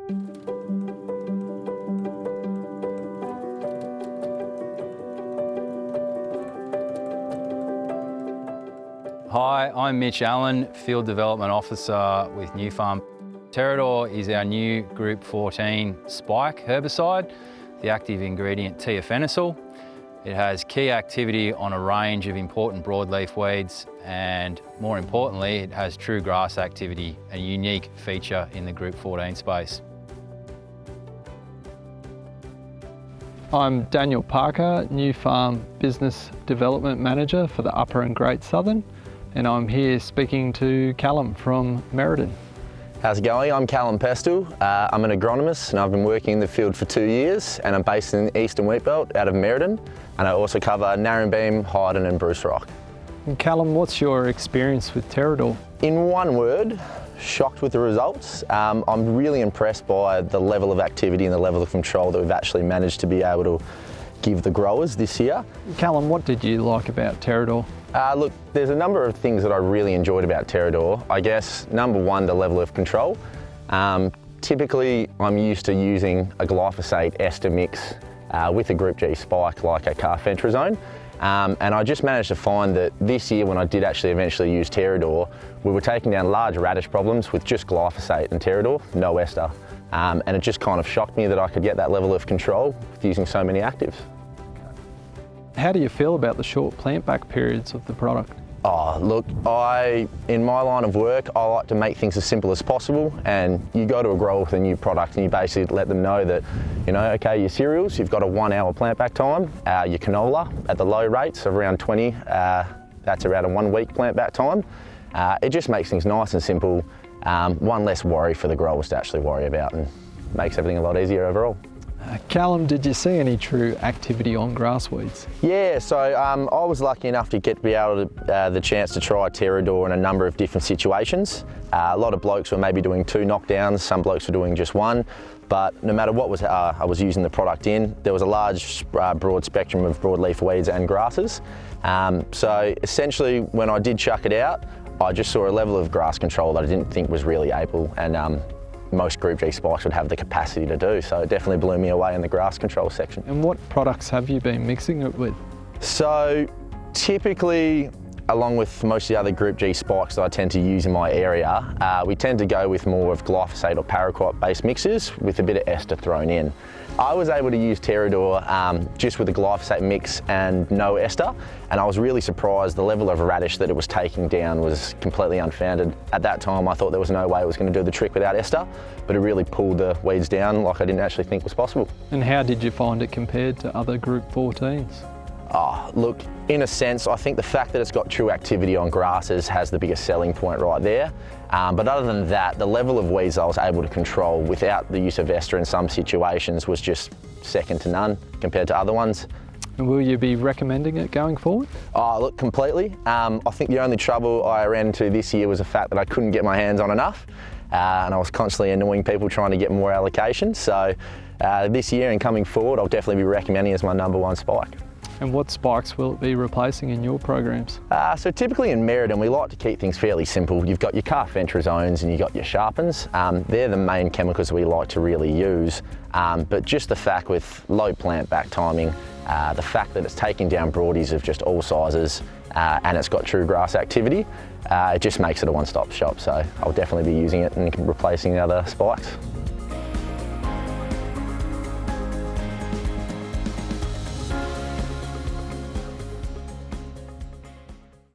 Hi, I'm Mitch Allen, Field Development Officer with Nufarm. Terrad'or is our new Group 14 spike herbicide, the active ingredient tiafenicil. It has key activity on a range of important broadleaf weeds, and more importantly, it has true grass activity, a unique feature in the Group 14 space. I'm Daniel Parker, Nufarm Business Development Manager for the Upper and Great Southern, and I'm here speaking to Callum from Merredin. How's it going? I'm Callum Pestell. I'm an agronomist and I've been working in the field for 2 years, and I'm based in the Eastern Wheatbelt out of Merredin, and I also cover Narrabeen, Hyden and Bruce Rock. And Callum, what's your experience with Terrad'or? In one word, shocked with the results. I'm really impressed by the level of activity and the level of control that we've actually managed to be able to give the growers this year. Callum, what did you like about Terrad'or? Look, there's a number of things that I really enjoyed about Terrad'or. I guess number one, the level of control. Typically, I'm used to using a glyphosate ester mix with a Group G spike like a carfentrazone. And I just managed to find that this year, when I did actually eventually use Terrad'or, we were taking down large radish problems with just glyphosate and Terrad'or, no ester. And it just kind of shocked me that I could get that level of control with using so many actives. How do you feel about the short plant back periods of the product? Oh, look, in my line of work, I like to make things as simple as possible, and you go to a grower with a new product and you basically let them know that, you know, okay, your cereals, you've got a 1 hour plant back time, your canola at the low rates of around 20, that's around a 1 week plant back time. It just makes things nice and simple, one less worry for the growers to actually worry about, and makes everything a lot easier overall. Callum, did you see any true activity on grass weeds? Yeah, so I was lucky enough to be able to the chance to try Terrad'or in a number of different situations. A lot of blokes were maybe doing 2 knockdowns, some blokes were doing just 1, but no matter what I was using the product in, there was a large broad spectrum of broadleaf weeds and grasses. So essentially, when I did chuck it out, I just saw a level of grass control that I didn't think was really able, and most Group G spikes would have the capacity to do, so it definitely blew me away in the grass control section. And what products have you been mixing it with? So typically, along with most of the other Group G spikes that I tend to use in my area, we tend to go with more of glyphosate or paraquat based mixes with a bit of ester thrown in. I was able to use Terrad'or just with the glyphosate mix and no ester, and I was really surprised the level of radish that it was taking down was completely unfounded. At that time I thought there was no way it was going to do the trick without ester, but it really pulled the weeds down like I didn't actually think was possible. And how did you find it compared to other Group 14s? Oh, look, in a sense, I think the fact that it's got true activity on grasses has the biggest selling point right there. But other than that, the level of weeds I was able to control without the use of ester in some situations was just second to none compared to other ones. And will you be recommending it going forward? Oh, look, completely. I think the only trouble I ran into this year was the fact that I couldn't get my hands on enough, and I was constantly annoying people trying to get more allocation. So this year and coming forward, I'll definitely be recommending it as my #1 spike. And what spikes will it be replacing in your programs? So typically in Merredin, we like to keep things fairly simple. You've got your carfentrazones and you've got your sharpens. They're the main chemicals we like to really use. But just the fact with low plant back timing, the fact that it's taking down broadies of just all sizes, and it's got true grass activity, it just makes it a one-stop shop. So I'll definitely be using it and replacing the other spikes.